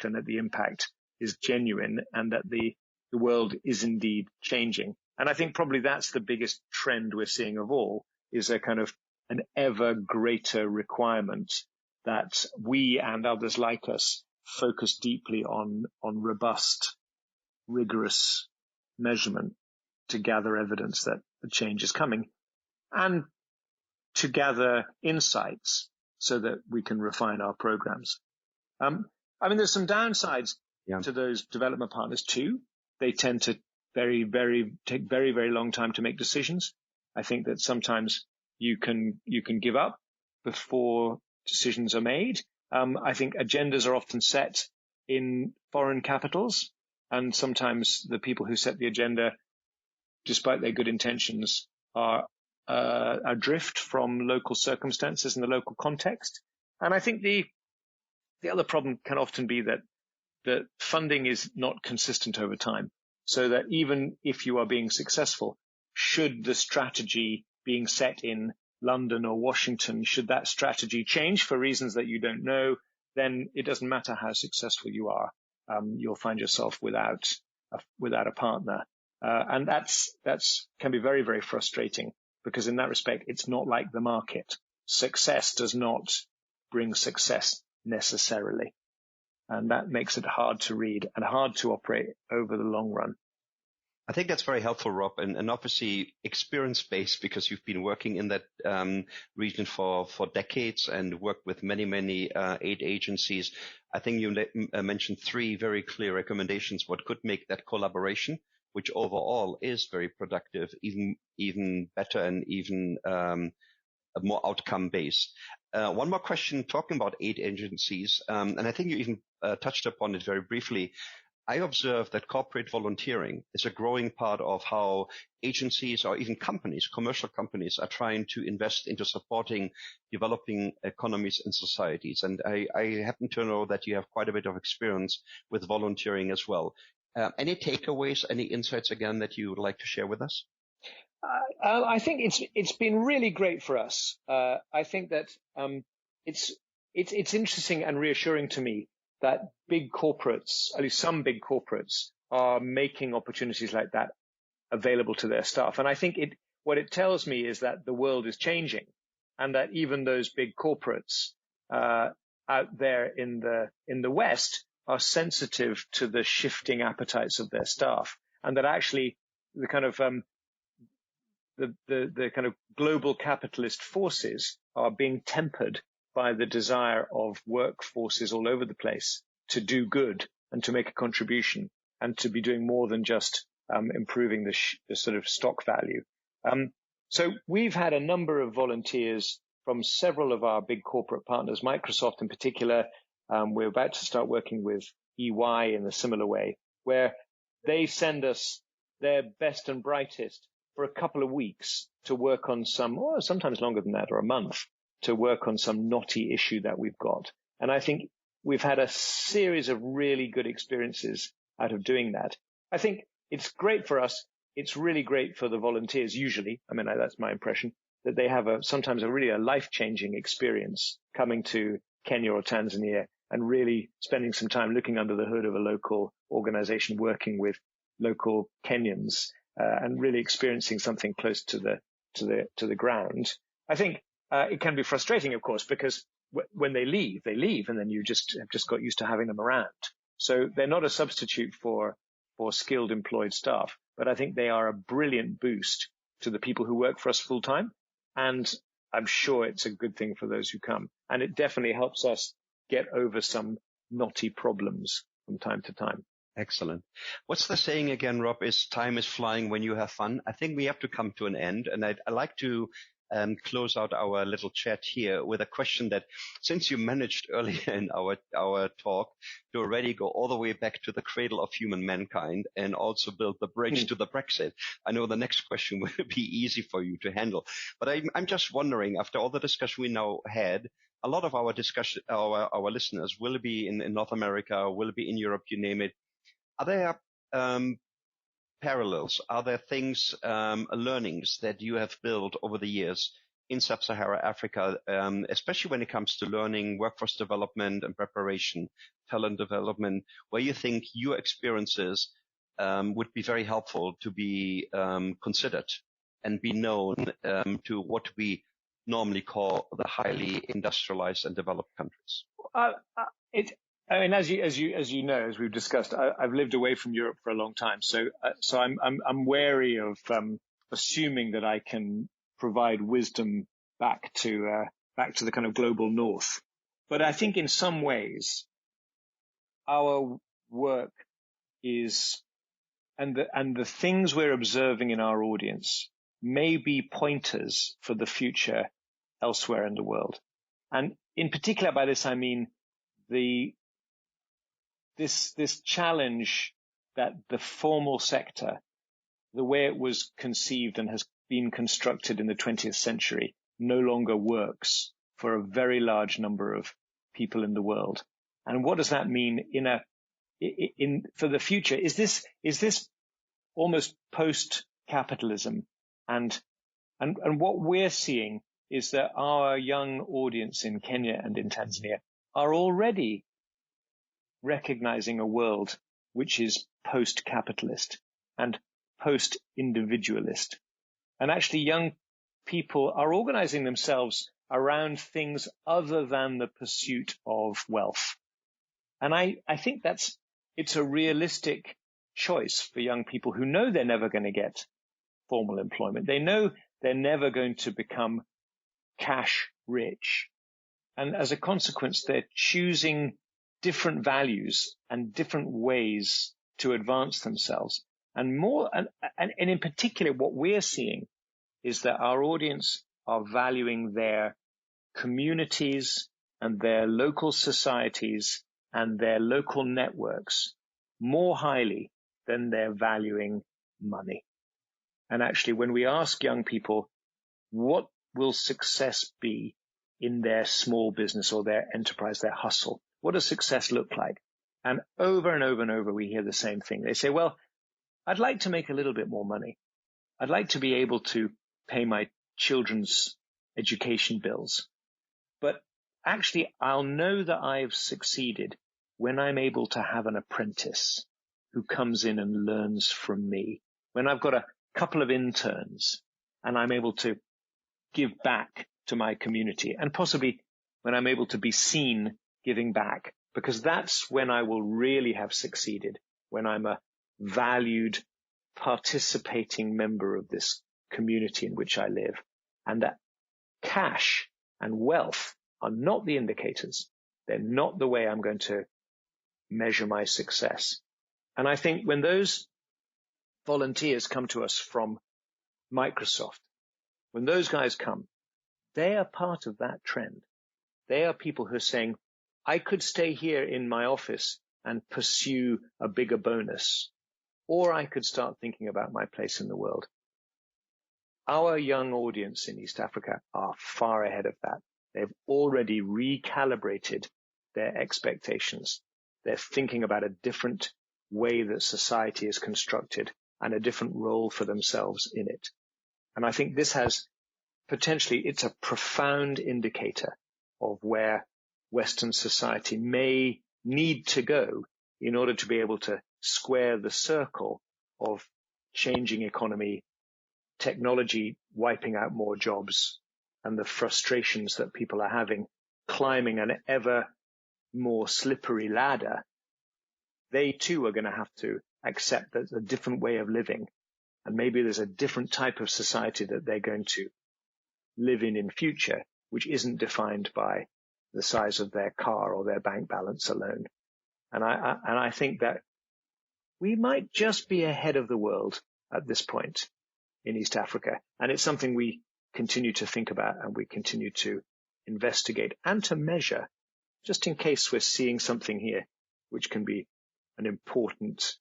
and that the impact is genuine and that the world is indeed changing. And I think probably that's the biggest trend we're seeing of all, is a kind of an ever greater requirement that we and others like us focus deeply on robust, rigorous measurement to gather evidence that the change is coming and to gather insights so that we can refine our programs. There's some downsides to those development partners too. They tend to take very, very long time to make decisions. I think that sometimes you can give up before decisions are made. I think agendas are often set in foreign capitals, and sometimes the people who set the agenda, despite their good intentions, are adrift from local circumstances and the local context. And I think the other problem can often be that funding is not consistent over time. So that even if you are being successful, should the strategy being set in London or Washington, should that strategy change for reasons that you don't know, then it doesn't matter how successful you are. You'll find yourself without a partner. And that's can be very, very frustrating, because in that respect, it's not like the market. Success does not bring success necessarily. And that makes it hard to read and hard to operate over the long run. I think that's very helpful, Rob, and obviously experience-based, because you've been working in that region for decades and worked with many aid agencies. I think you mentioned 3 very clear recommendations what could make that collaboration, which overall is very productive, even better and even more outcome-based. One more question, talking about aid agencies, and I think you even touched upon it very briefly. I observe that corporate volunteering is a growing part of how agencies or even companies, commercial companies, are trying to invest into supporting developing economies and societies. And I happen to know that you have quite a bit of experience with volunteering as well. Any takeaways, any insights again that you would like to share with us? I think it's been really great for us. I think that it's interesting and reassuring to me that big corporates, at least some big corporates, are making opportunities like that available to their staff. And I think what it tells me is that the world is changing, and that even those big corporates out there in the West are sensitive to the shifting appetites of their staff, and that actually the kind of the kind of global capitalist forces are being tempered by the desire of workforces all over the place to do good and to make a contribution and to be doing more than just improving the sort of stock value. So we've had a number of volunteers from several of our big corporate partners, Microsoft in particular. We're about to start working with EY in a similar way, where they send us their best and brightest for a couple of weeks to work on or sometimes longer than that, or a month, to work on some knotty issue that we've got. And I think we've had a series of really good experiences out of doing that. I think it's great for us. It's really great for the volunteers usually. I mean, that's my impression, that they have sometimes a really life-changing experience coming to Kenya or Tanzania and really spending some time looking under the hood of a local organization, working with local Kenyans, and really experiencing something close to the ground. I think it can be frustrating, of course, because when they leave, and then you have just got used to having them around. So they're not a substitute for skilled employed staff, but I think they are a brilliant boost to the people who work for us full time. And I'm sure it's a good thing for those who come. And it definitely helps us get over some knotty problems from time to time. Excellent. What's the saying again, Rob, is time is flying when you have fun? I think we have to come to an end. And I'd like to close out our little chat here with a question that, since you managed earlier in our talk to already go all the way back to the cradle of human mankind and also build the bridge to the Brexit, I know the next question will be easy for you to handle. But I'm just wondering, after all the discussion we now had, a lot of our our listeners will be in North America, will be in Europe, you name it. Are there parallels? Are there things, learnings that you have built over the years in sub-Saharan Africa, especially when it comes to learning, workforce development and preparation, talent development, where you think your experiences would be very helpful to be considered and be known to what we normally call the highly industrialized and developed countries? As you know, as we've discussed, I've lived away from Europe for a long time, so I'm wary of assuming that I can provide wisdom back to the kind of global north. But I think in some ways, our work is, and the things we're observing in our audience may be pointers for the future elsewhere in the world. And in particular, by this I mean this challenge that the formal sector, the way it was conceived and has been constructed in the 20th century, no longer works for a very large number of people in the world. And what does that mean for the future? Is this almost post-capitalism? And what we're seeing is that our young audience in Kenya and in Tanzania are already recognizing a world which is post-capitalist and post-individualist. And actually young people are organizing themselves around things other than the pursuit of wealth. And I think it's a realistic choice for young people who know they're never going to get formal employment. They know they're never going to become cash rich. And as a consequence, they're choosing different values and different ways to advance themselves. And in particular, what we're seeing is that our audience are valuing their communities and their local societies and their local networks more highly than they're valuing money. And actually, when we ask young people, what will success be in their small business or their enterprise, their hustle? What does success look like? And over and over and over, we hear the same thing. They say, well, I'd like to make a little bit more money. I'd like to be able to pay my children's education bills. But actually, I'll know that I've succeeded when I'm able to have an apprentice who comes in and learns from me, when I've got a couple of interns and I'm able to give back to my community, and possibly when I'm able to be seen giving back, because that's when I will really have succeeded, when I'm a valued, participating member of this community in which I live, and that cash and wealth are not the indicators. They're not the way I'm going to measure my success. And I think when those volunteers come to us from Microsoft, when those guys come, they are part of that trend. They are people who are saying, I could stay here in my office and pursue a bigger bonus, or I could start thinking about my place in the world. Our young audience in East Africa are far ahead of that. They've already recalibrated their expectations. They're thinking about a different way that society is constructed and a different role for themselves in it. And I think this has potentially, it's a profound indicator of where Western society may need to go in order to be able to square the circle of changing economy, technology wiping out more jobs, and the frustrations that people are having climbing an ever more slippery ladder. They too are going to have to accept that a different way of living, and maybe there's a different type of society that they're going to live in future, which isn't defined by the size of their car or their bank balance alone. And I think that we might just be ahead of the world at this point in East Africa. And it's something we continue to think about and we continue to investigate and to measure, just in case we're seeing something here which can be an important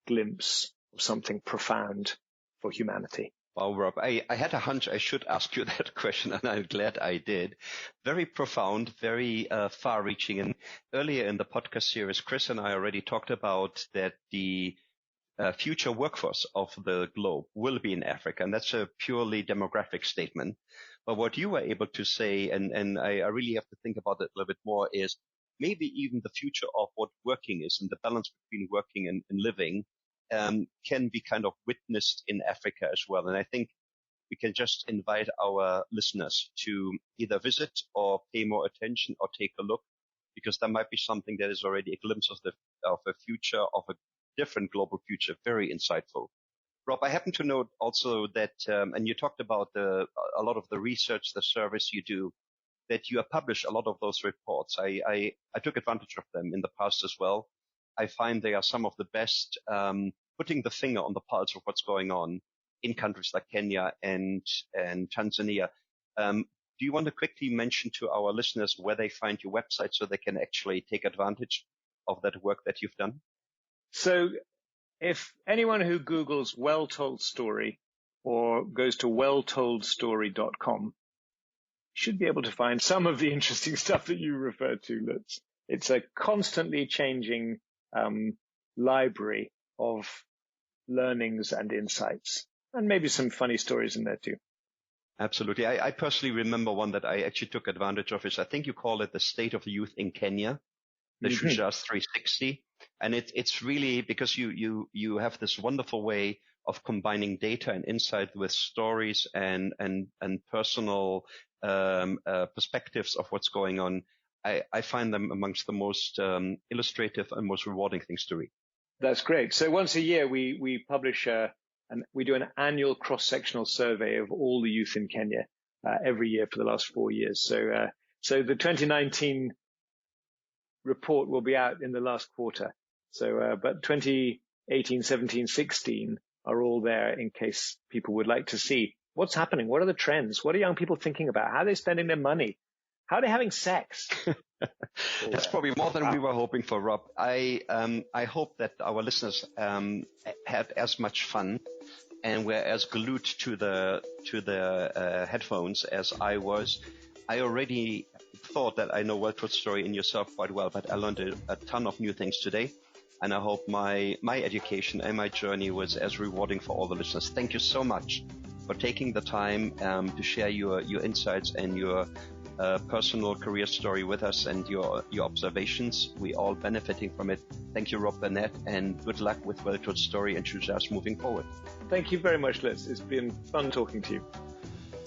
glimpse of something profound for humanity. Wow, Rob, I had a hunch I should ask you that question, and I'm glad I did. Very profound, very far-reaching. And earlier in the podcast series, Chris and I already talked about that the future workforce of the globe will be in Africa, and that's a purely demographic statement. But what you were able to say, and I really have to think about it a little bit more, is maybe even the future of what working is and the balance between working and living can be kind of witnessed in Africa as well. And I think we can just invite our listeners to either visit or pay more attention or take a look, because there might be something that is already a glimpse of a future, of a different global future, very insightful. Rob, I happen to note also that, and you talked about a lot of the research, the service you do, that you publish a lot of those reports. I took advantage of them in the past as well. I find they are some of the best, putting the finger on the pulse of what's going on in countries like Kenya and Tanzania. Do you want to quickly mention to our listeners where they find your website so they can actually take advantage of that work that you've done? So if anyone who Googles Well Told Story or goes to welltoldstory.com should be able to find some of the interesting stuff that you referred to, Lutz. It's a constantly changing library of learnings and insights, and maybe some funny stories in there too. Absolutely. I personally remember one that I actually took advantage of is, I think you call it the State of Youth in Kenya, the Shujaaz 360. And it's really because you have this wonderful way of combining data and insight with stories and personal perspectives of what's going on. I find them amongst the most illustrative and most rewarding things to read. That's great. So once a year, we publish we do an annual cross-sectional survey of all the youth in Kenya every year for the last 4 years. So the 2019 report will be out in the last quarter. So, but 2018, 17, 16 are all there in case people would like to see what's happening. What are the trends? What are young people thinking about? How are they spending their money? How are they having sex? That's probably more than we were hoping for, Rob. I hope that our listeners had as much fun and were as glued to the headphones as I was. I already thought that I know Well Told Story and yourself quite well, but I learned a ton of new things today. And I hope my education and my journey was as rewarding for all the listeners. Thank you so much for taking the time to share your insights and your personal career story with us and your observations. We all benefiting from it. Thank you, Rob Burnet, and good luck with Well Told Story and Shujaaz moving forward. Thank you very much, Lutz. It's been fun talking to you.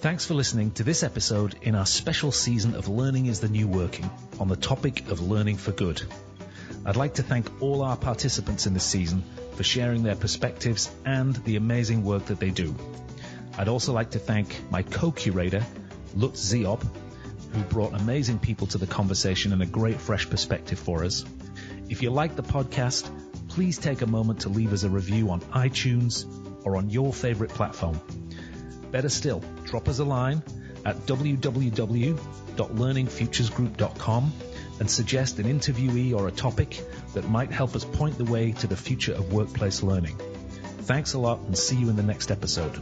Thanks for listening to this episode in our special season of Learning is the New Working on the topic of learning for good. I'd like to thank all our participants in this season for sharing their perspectives and the amazing work that they do. I'd also like to thank my co-curator, Lutz Ziob, who brought amazing people to the conversation and a great fresh perspective for us. If you like the podcast, please take a moment to leave us a review on iTunes or on your favorite platform. Better still, drop us a line at www.learningfuturesgroup.com and suggest an interviewee or a topic that might help us point the way to the future of workplace learning. Thanks a lot and see you in the next episode.